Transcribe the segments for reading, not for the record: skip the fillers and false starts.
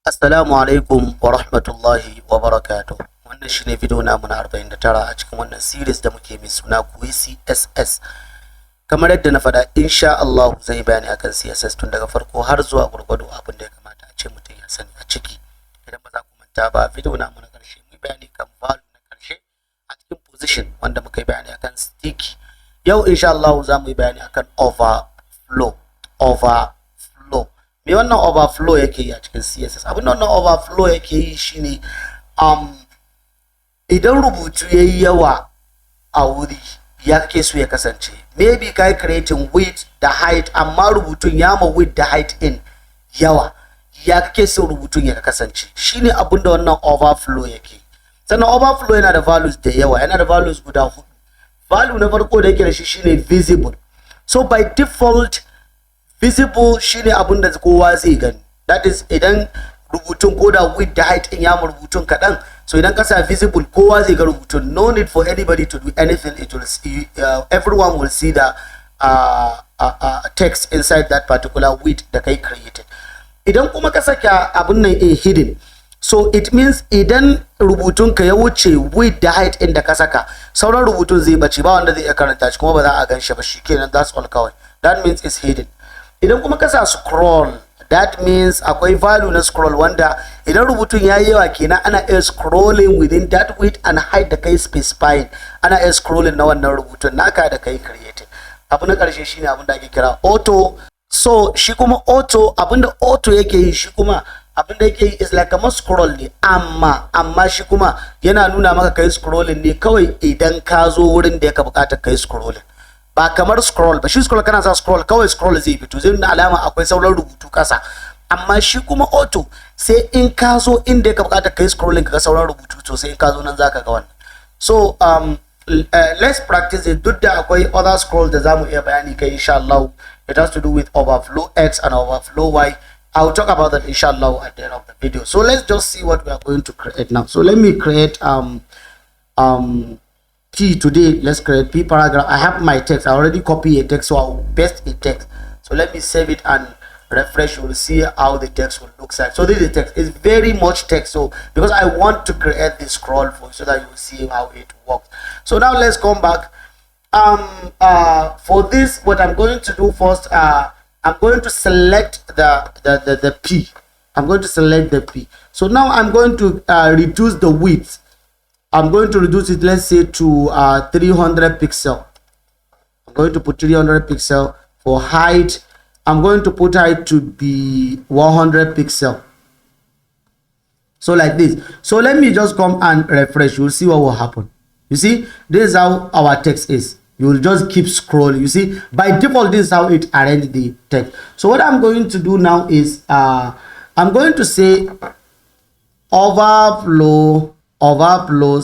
Assalamu alaikum wa rahmatullahi wa barakatuh. Wannan shine video namu na 49 a cikin wannan series da muke mai suna Koyi Css. Kamar yadda na faɗa, insha Allah zan yi bayani akan CSS tun daga farko har zuwa gurgudu abin da ya kamata a ce mutum ya sani a ciki. Idan ba za ku manta ba, video namu na ƙarshe mu bayani kan value na ƙarshe a cikin position wanda muka yi bayani akan sticky. Yau insha Allah za mu yi bayani akan overflow. Me wannan overflow yake yi a cikin CSS? Abin da wannan overflow yake yi shine idan rubutu yayi yawa a wuri ya kake so ya kasance, maybe kai creating width da height amma rubutun ya ma width da height in yawa, ya kake so rubutun ya kasance, shine abin da wannan overflow yake. Sannan overflow yana da values da yawa, yana da values guda 4. Value na farko da yake da shi shine visible. So by default visible shine abin da kowa zai gani, that is idan rubutun ko da width da height in ya mu rubutun kadan, so idan ka sa visible kowa zai ga rubutun, no need for anybody to do anything. It will see, everyone will see the text inside that particular width da kai created. Idan kuma ka saka abin nan hidden, so it means idan rubutun ka ya wuce width da height in da ka saka, sauran rubutun zai bace, ba wanda zai iya karanta shi kuma ba za a gan shi ba, shikenan, that's all kawai. That means it's hidden. Idan kuma ka sa scroll, that means akwai value na scroll wanda idan rubutun yayi yawa kenan ana iya scrolling within that width and height da kai specifying, ana iya scrolling na wannan rubutun naka da kai creating. Abu na karshe shine abin da ake kira auto. So shi kuma auto, abinda auto yake yi, shi kuma abinda yake yi is like a scroll ne, amma shi kuma yana nuna maka kai scrolling ne kawai idan ka zo wurin da yake bukatar kai scrolling, ba kamar scroll ba. Shi scroll kana sa scroll kawai scroll zai fito, zai nuna alama akwai sauran rubutu kasa, amma shi kuma auto sai in ka zo inda ya bukata kai scrolling ka sauran rubutu, to sai in ka zo nan zaka ga wannan. So let's practice it. Duk da akwai other scroll da zamu iya bayani kai insha Allah. It has to do with overflow X and overflow Y. I'll talk about that inshallah at the end of the video. So let's just see what we are going to create now. So let me create P today. Let's create P paragraph. I have my text. I already copy a text, so I'll paste a text. So let me save it and refresh. You will see how the text will look like. So this is the text. It's very much text. So because I want to create this scroll for you so that you will see how it works. So now let's come back. For this, what I'm going to do first, I'm going to select the P. I'm going to select the P. So now I'm going to reduce the width. I'm going to reduce it, let's say, to 300 pixel. I'm going to put 300 pixel. For height, I'm going to put height to be 100 pixel. So like this. So let me just come and refresh. You'll see what will happen. You see, this is how our text is. You will just keep scrolling. You see, by default, this is how it arranged the text. So what I'm going to do now is I'm going to say overflows,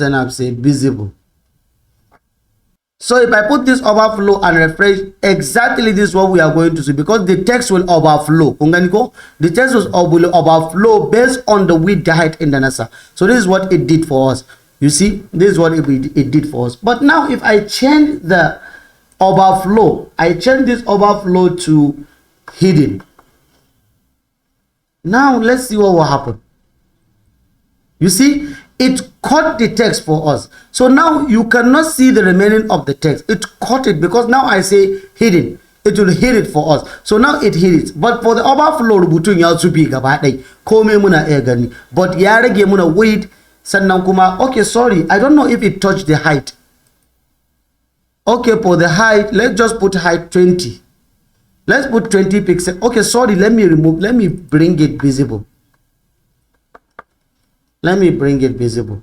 and I'm saying visible. So if I put this overflow and refresh, exactly this is what we are going to see, because the text will overflow. The text will overflow based on the width, the height, and the NASA. So this is what it did for us. You see, this is what it did for us. But now if I change the overflow, I change this overflow to hidden. Now let's see what will happen. You see, it cut the text for us. So now you cannot see the remaining of the text. It cut it because now I say hidden. It will hid it for us. So now it hid it. But for the overflow, rubutun ya su bi gaba ɗaya. Komai muna iya gani. But ya rage muna width. Sannan kuma, okay, sorry, I don't know if it touched the height. Okay, for the height, let's just put height 20. Let's put 20 pixels. Okay, sorry, let me bring it visible. Let me bring it visible.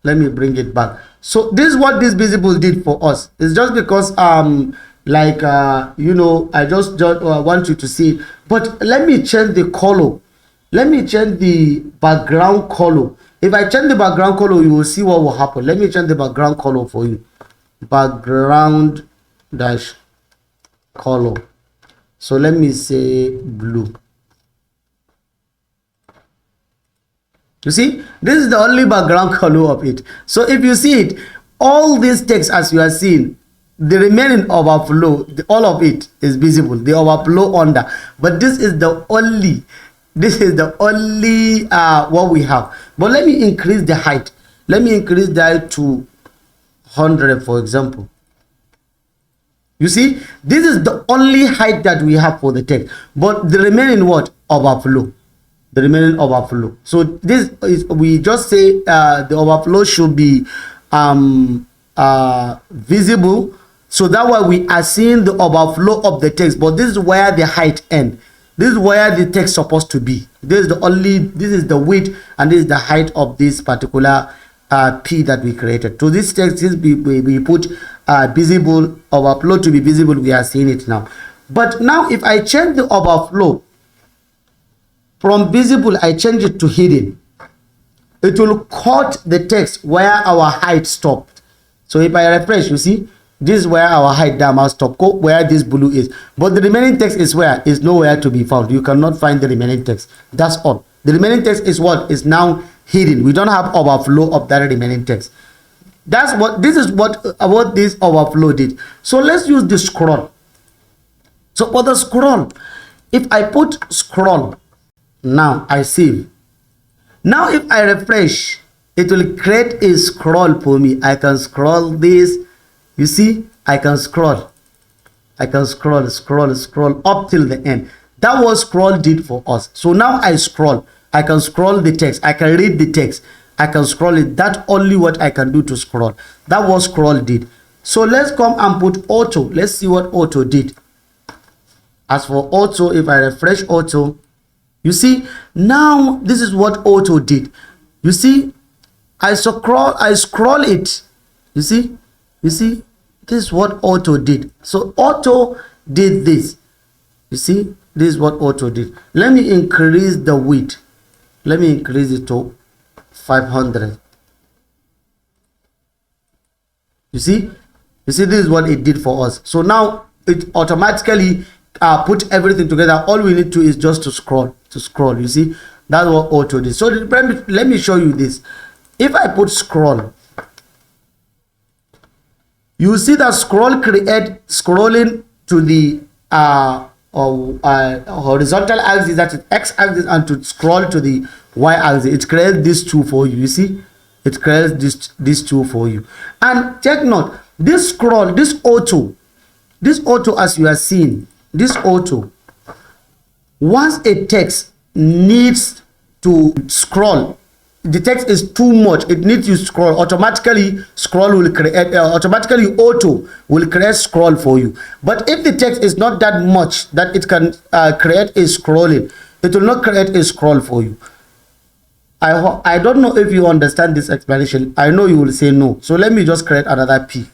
Let me bring it back. So this is what this visible did for us. It's just because you know, I just want you to see it. But let me change the color. Let me change the background color. If I change the background color, you will see what will happen. Let me change the background color for you. Background dash color. So let me say blue. You see, this is the only background color of it. So if you see it, all this text as you are seeing, the remaining overflow, all of it is visible, the overflow under, but this is the only what we have. But let me increase the height. Let me increase the height to 100, for example. You see, this is the only height that we have for the text, but the remaining what? Overflow. The remaining overflow. So this is, we just say the overflow should be visible, so that way we are seeing the overflow of the text, but this is where the height ends. This is where the text supposed to be. This is the width, and this is the height of this particular p that we created. So this text is we put visible, overflow to be visible. We are seeing it now. But now if I change the overflow from visible, I change it to hidden, it will cut the text where our height stopped. So if I refresh, you see, this is where our height damage stop, where this blue is, but the remaining text is where is nowhere to be found. You cannot find the remaining text. That's all. The remaining text is what is now hidden. We don't have overflow of that remaining text. This is what this overflow did. So let's use the scroll. So for the scroll, if I put scroll, now I save. Now if I refresh, it will create a scroll for me. I can scroll this. You see, I can scroll up till the end. That was scroll did for us. So now I scroll. I can scroll the text. I can read the text. I can scroll it. That's only what I can do to scroll. That was scroll did. So let's come and put auto. Let's see what auto did. As for auto, if I refresh auto, you see, now this is what auto did. You see, I scroll it. You see, this is what auto did. So auto did this. You see, this is what auto did. Let me increase the width. Let me increase it to 500. You see, this is what it did for us. So now it automatically put everything together. All we need to is just to scroll. You see, that's what auto did. So let me show you this. If I put scroll, you see that scroll create scrolling to the horizontal axis, that is x-axis, and to scroll to the y-axis. It creates these two for you. You see, it creates these two for you. And take note, this scroll, this auto, as you are seeing, this auto, once a text needs to scroll, the text is too much, it needs to scroll, automatically scroll will create, automatically auto will create scroll for you. But if the text is not that much that it can create a scrolling, it will not create a scroll for you. I don't know if you understand this explanation. I know you will say no. So let me just create another P.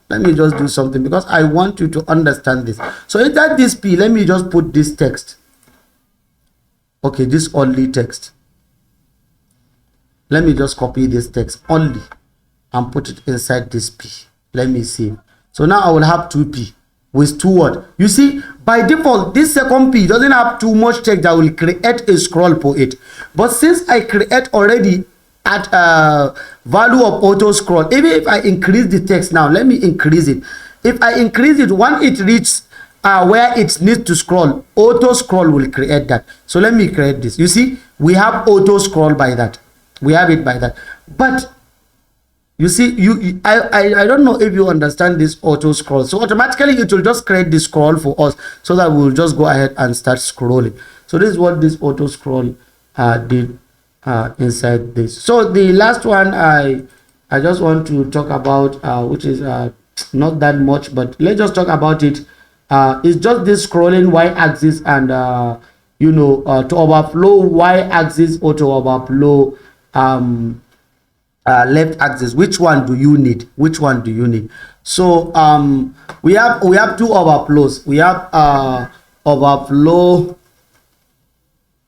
Let me just do something because I want you to understand this. So inside this P, let me just put this text. Okay, this only text. Let me just copy this text only and put it inside this P. Let me see. So now I will have 2P with 2 words. You see, by default, this second P doesn't have too much text that will create a scroll for it. But since I create already at value of auto scroll, even if I increase the text now, let me increase it. If I increase it, when it reaches where it needs to scroll, auto scroll will create that. So let me create this. You see, we have auto scroll by that. We have it by that. But you see, I don't know if you understand this auto scroll. So automatically it will just create this scroll for us, so that we'll just go ahead and start scrolling. So this is what this auto scroll did inside this. So the last one I just want to talk about, which is not that much, but let's just talk about it. It's just this scrolling y-axis and you know, to overflow y-axis or to overflow left axis. Which one do you need? So we have 2 overflows. We have overflow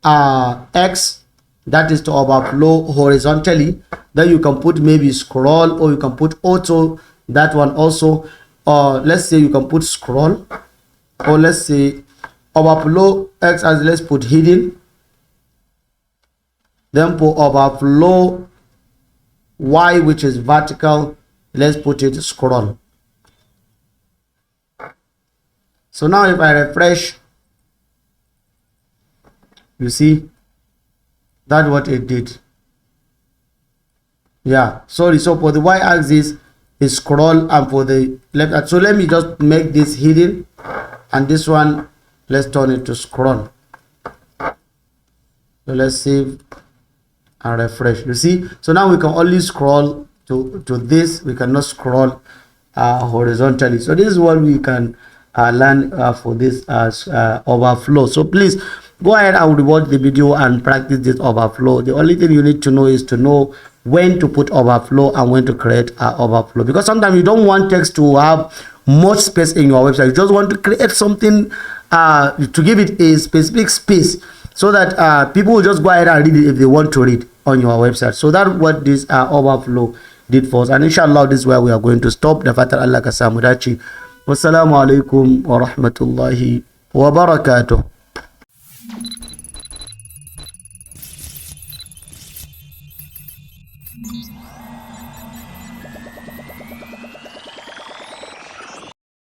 x, that is to overflow horizontally. Then you can put maybe scroll, or you can put auto, that one also. Or let's say you can put scroll, or let's say overflow x as, let's put hidden. Then for overflow y, which is vertical, let's put it scroll. So now if I refresh, you see that's what it did. Yeah, sorry. So for the y-axis is scroll, and for the left, so let me just make this hidden, and this one let's turn it to scroll. So let's save and refresh. You see, so now we can only scroll to this. We cannot scroll horizontally. So this is what we can learn for this overflow. So please go ahead and rewatch the video and practice this overflow. The only thing you need to know is to know when to put overflow and when to create overflow, because sometimes you don't want text to have much space in your website. You just want to create something to give it a specific space, so that people will just go ahead and read it if they want to read on your website. So that's what this overflow did for us, and inshallah this is where we are going to stop. Da fatar Allah ka samu dace. Wassalamu alaikum wa rahmatullahi wa barakatuh.